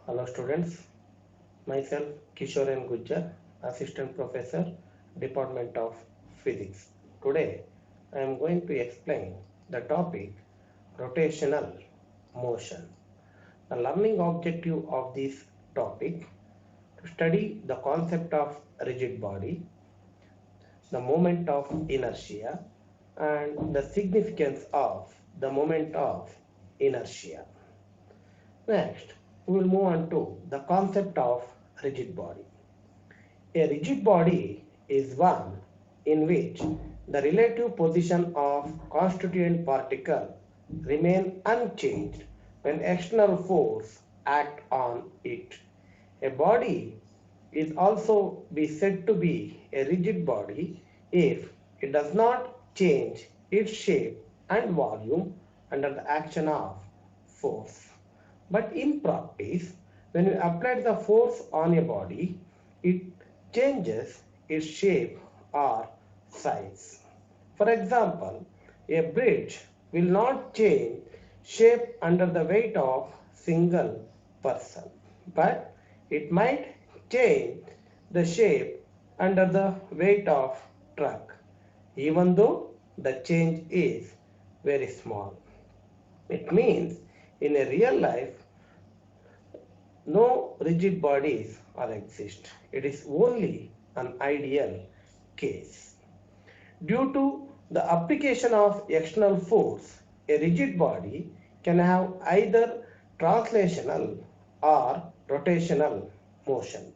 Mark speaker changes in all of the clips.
Speaker 1: Hello students, myself Kishore N. Gujjar, Assistant Professor, Department of Physics. Today I am going to explain the topic rotational motion. The learning objective of this topic to study the concept of rigid body, the moment of inertia and the significance of the moment of inertia. Next, we will move on to the concept of rigid body. A rigid body is one in which the relative position of constituent particle remain unchanged when external force act on it. A body is also be said to be a rigid body if it does not change its shape and volume under the action of force. But in practice, when we apply the force on a body, it changes its shape or size. For example, a bridge will not change shape under the weight of single person, but it might change the shape under the weight of truck, even though the change is very small. It means in a real life, no rigid bodies are exist. It is only an ideal case. Due to the application of external force, a rigid body can have either translational or rotational motion.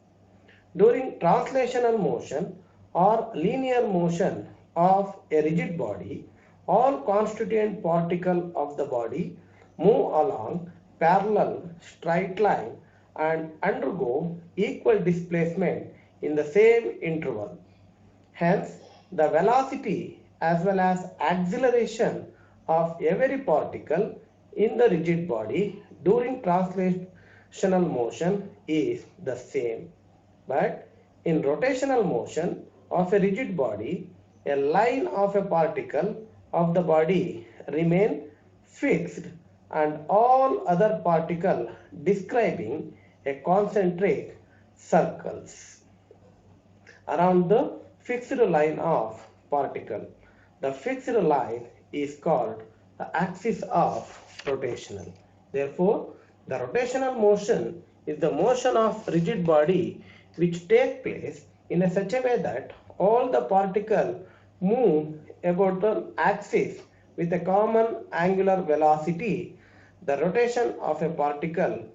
Speaker 1: During translational motion or linear motion of a rigid body, all constituent particles of the body move along parallel straight line and undergo equal displacement in the same interval. Hence, the velocity as well as acceleration of every particle in the rigid body during translational motion is the same. But in rotational motion of a rigid body, a line of a particle of the body remain fixed and all other particle describing a concentric circles around the fixed line of particle. The fixed line is called the axis of rotational. Therefore, the rotational motion is the motion of rigid body which take place in such a way that all the particles move about the axis with a common angular velocity. The rotation of a particle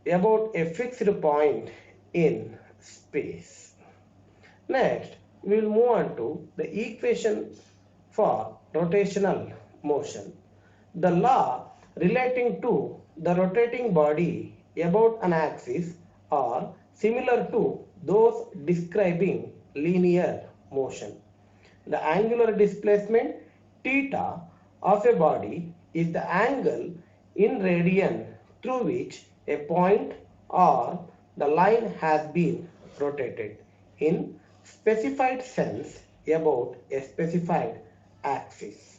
Speaker 1: about a fixed point in space. Next, we will move on to the equation for rotational motion. The law relating to the rotating body about an axis are similar to those describing linear motion. The angular displacement theta of a body is the angle in radian through which a point or the line has been rotated in specified sense about a specified axis.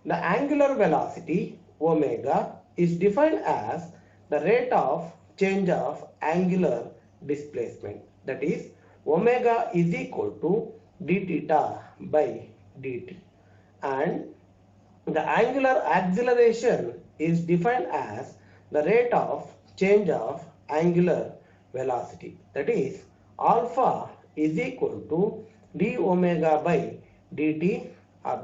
Speaker 1: The angular velocity omega is defined as the rate of change of angular displacement, that is omega is equal to d theta by dt, and the angular acceleration is defined as the rate of change of angular velocity, that is alpha is equal to d omega by dt,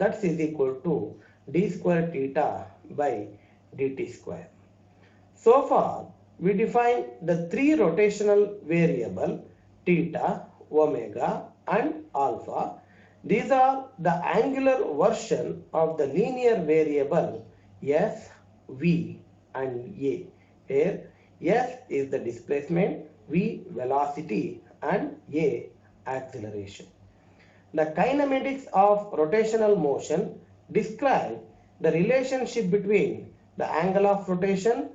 Speaker 1: that is equal to d square theta by dt square. So far, we define the three rotational variable theta, omega and alpha. These are the angular version of the linear variable s, v and a. Here s is the displacement, v velocity and a acceleration. The kinematics of rotational motion describe the relationship between the angle of rotation,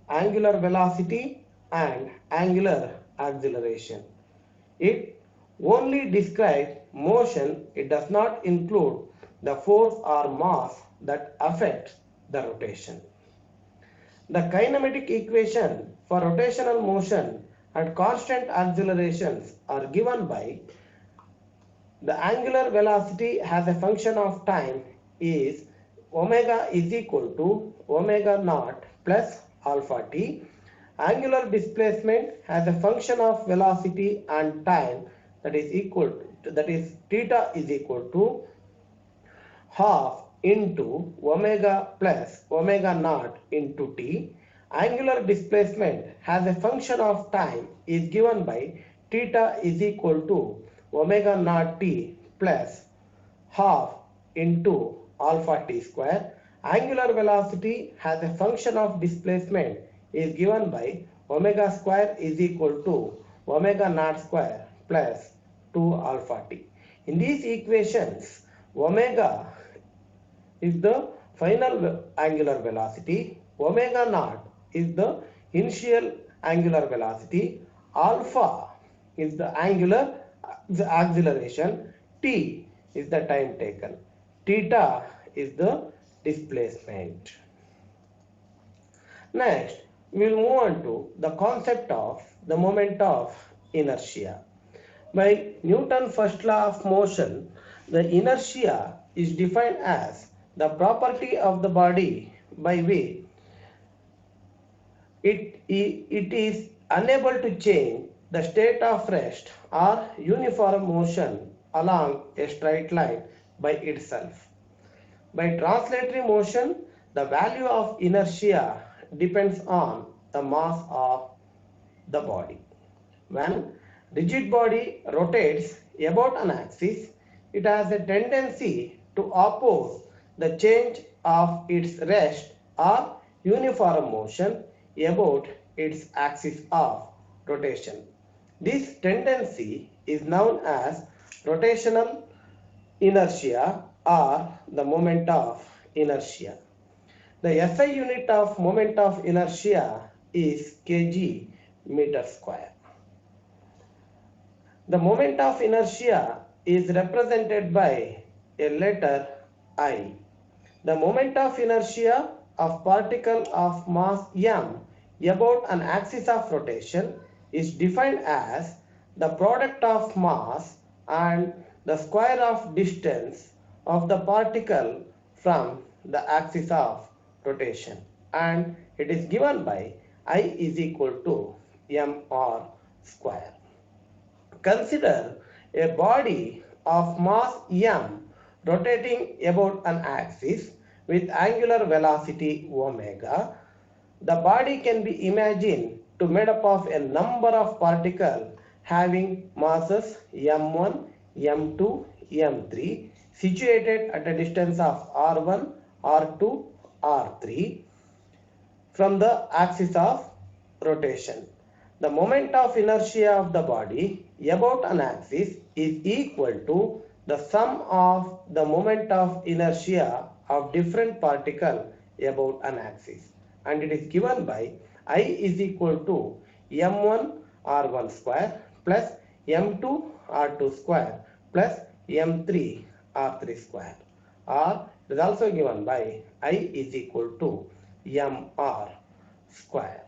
Speaker 1: angular velocity and angular acceleration. It only describes motion, it does not include the force or mass that affects the rotation. The kinematic equation for rotational motion at constant accelerations are given by the angular velocity as a function of time is omega is equal to omega naught plus alpha t. Angular displacement as a function of velocity and time that is equal to, that is theta is equal to half into omega plus omega naught into t. Angular displacement as a function of time is given by theta is equal to omega naught t plus half into alpha t square. Angular velocity as a function of displacement is given by omega square is equal to omega naught square plus 2 alpha t. In these equations, omega is the final angular velocity, omega naught is the initial angular velocity, alpha is the angular acceleration, t is the time taken, theta is the displacement. Next, we will move on to the concept of the moment of inertia. By Newton's first law of motion, the inertia is defined as the property of the body by which it is unable to change the state of rest or uniform motion along a straight line by itself. By translatory motion, the value of inertia depends on the mass of the body. When rigid body rotates about an axis, it has a tendency to oppose the change of its rest or uniform motion about its axis of rotation. This tendency is known as rotational inertia or the moment of inertia. The SI unit of moment of inertia is kg meter square. The moment of inertia is represented by a letter I. The moment of inertia of particle of mass m about an axis of rotation is defined as the product of mass and the square of distance of the particle from the axis of rotation, and it is given by I is equal to mr square. Consider a body of mass m rotating about an axis with angular velocity omega. The body can be imagined to made up of a number of particles having masses m1, m2, m3 situated at a distance of r1, r2, r3 from the axis of rotation. The moment of inertia of the body about an axis is equal to the sum of the moment of inertia of different particles about an axis, and it is given by I is equal to m1 r1 square plus m2 r2 square plus m3 r3 square, or it is also given by I is equal to mr square.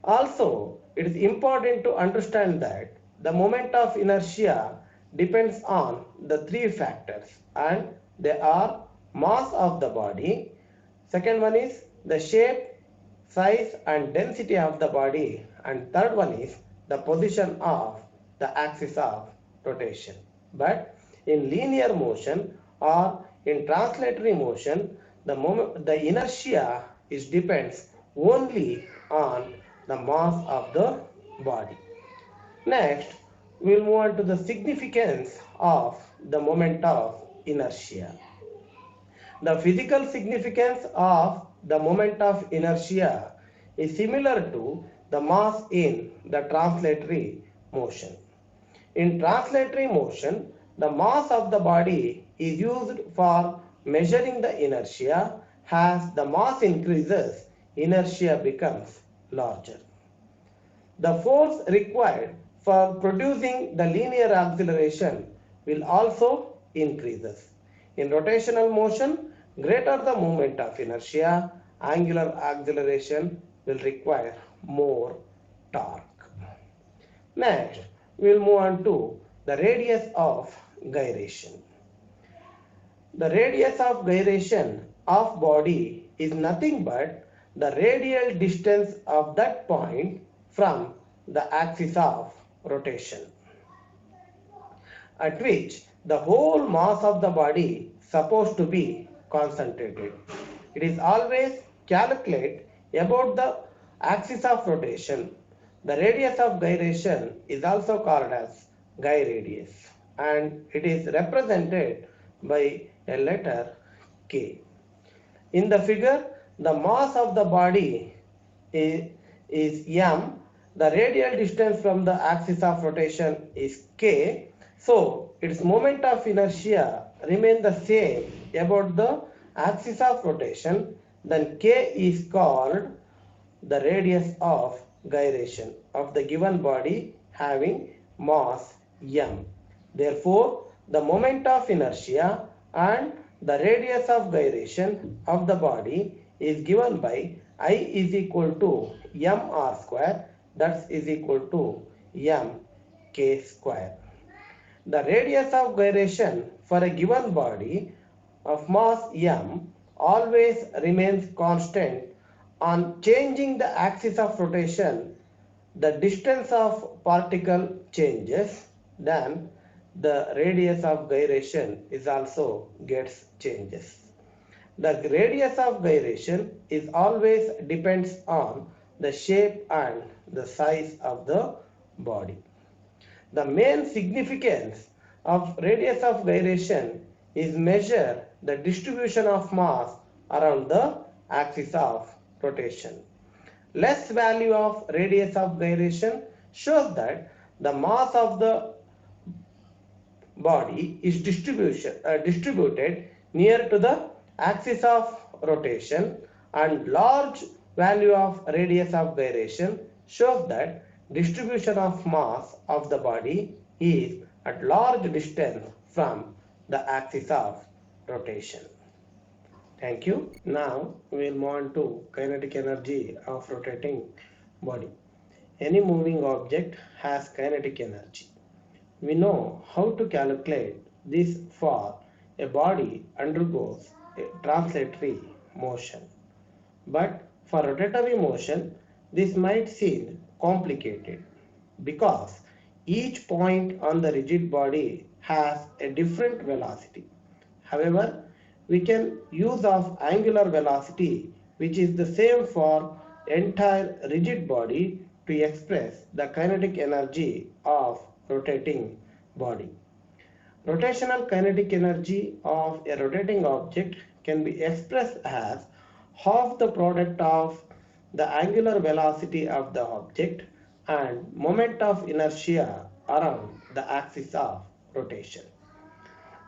Speaker 1: Also, it is important to understand that the moment of inertia depends on the three factors, and they are mass of the body, second one is the shape, size and density of the body, and third one is the position of the axis of rotation. But in linear motion or in translatory motion, the inertia depends only on the mass of the body. Next, we will move on to the significance of the moment of inertia. The physical significance of the moment of inertia is similar to the mass in the translatory motion. In translatory motion, the mass of the body is used for measuring the inertia. As the mass increases, inertia becomes larger. The force required for producing the linear acceleration will also increases. In rotational motion, greater the moment of inertia angular acceleration will require more torque. Next, we will move on to the radius of gyration. The radius of gyration of body is nothing but the radial distance of that point from the axis of rotation, at which the whole mass of the body supposed to be concentrated. It is always calculate about the axis of rotation. The radius of gyration is also called as guy radius, and it is represented by a letter K. In the figure, the mass of the body is m, the radial distance from the axis of rotation is k, so its moment of inertia remains the same about the axis of rotation, then k is called the radius of gyration of the given body having mass m. Therefore, the moment of inertia and the radius of gyration of the body is given by I is equal to mr square, that is equal to m k square. The radius of gyration for a given body of mass m always remains constant. On changing the axis of rotation, the distance of particle changes, then the radius of gyration is also gets changes. The radius of gyration is always depends on the shape and the size of the body. The main significance of radius of gyration is measure the distribution of mass around the axis of rotation. Less value of radius of gyration shows that the mass of the body is distributed near to the axis of rotation, and large value of radius of gyration shows that distribution of mass of the body is at large distance from the axis of rotation. Thank you. Now we will move on to kinetic energy of rotating body. Any moving object has kinetic energy. We know how to calculate this for a body undergoes a translatory motion. But for rotatory motion, this might seem complicated because each point on the rigid body has a different velocity. However, we can use of angular velocity, which is the same for entire rigid body, to express the kinetic energy of rotating body. Rotational kinetic energy of a rotating object can be expressed as half the product of the angular velocity of the object and moment of inertia around the axis of rotation.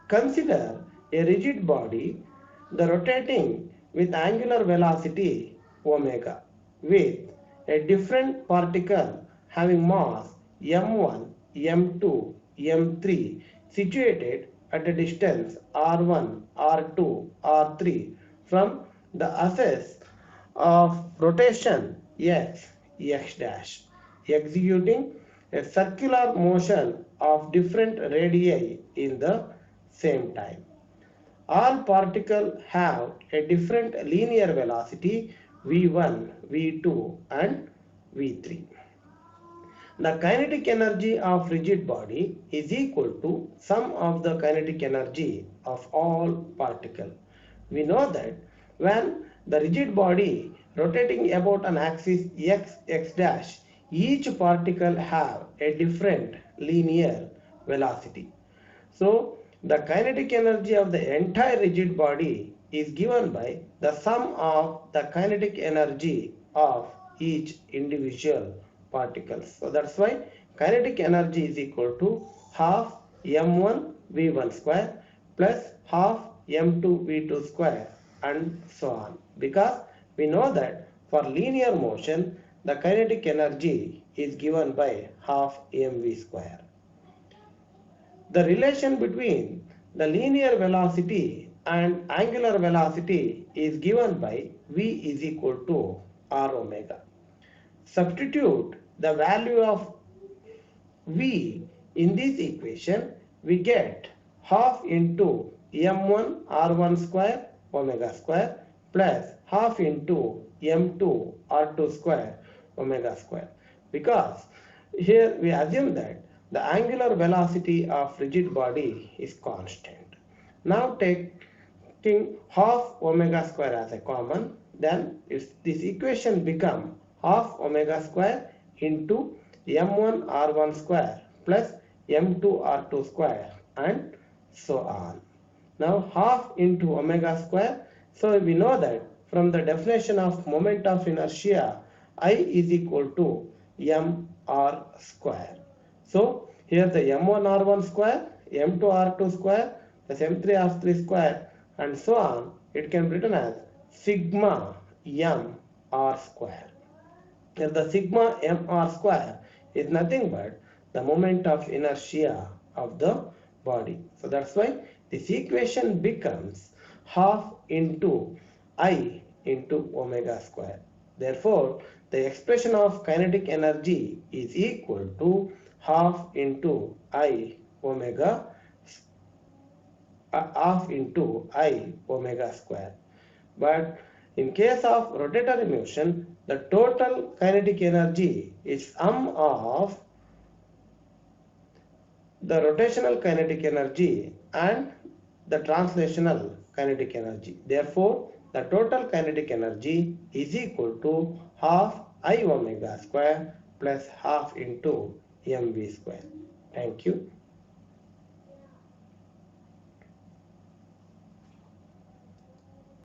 Speaker 1: Consider a rigid body, the rotating with angular velocity omega with a different particle having mass m1, m2, m3 situated at a distance r1, r2, r3 from the axis of rotation x, x dash, executing a circular motion of different radii in the same time. All particles have a different linear velocity v1, v2 and v3. The kinetic energy of rigid body is equal to sum of the kinetic energy of all particles. We know that when the rigid body rotating about an axis x, x dash, each particle have a different linear velocity. So the kinetic energy of the entire rigid body is given by the sum of the kinetic energy of each individual particles. So that's why kinetic energy is equal to half m1 v1 square plus half m2 v2 square and so on, because we know that for linear motion the kinetic energy is given by half mv square. The relation between the linear velocity and angular velocity is given by v is equal to r omega. Substitute the value of v in this equation, we get half into m1 r1 square omega square plus half into m2 r2 square omega square, because here we assume that the angular velocity of rigid body is constant. Now taking half omega square as a common, then this equation become half omega square into m1 r1 square plus m2 r2 square and so on. Now half into omega square, so we know that from the definition of moment of inertia, I is equal to mr square. So here the m1 r1 square, m2 r2 square plus m3 r3 square and so on, it can be written as sigma m r square. Here the sigma mr square is nothing but the moment of inertia of the body. So that's why this equation becomes half into I into omega square. Therefore, the expression of kinetic energy is equal to half into I omega half into I omega square. But in case of rotatory motion, the total kinetic energy is sum of the rotational kinetic energy and the translational kinetic energy. Therefore, the total kinetic energy is equal to half I omega square plus half into mv square. Thank you.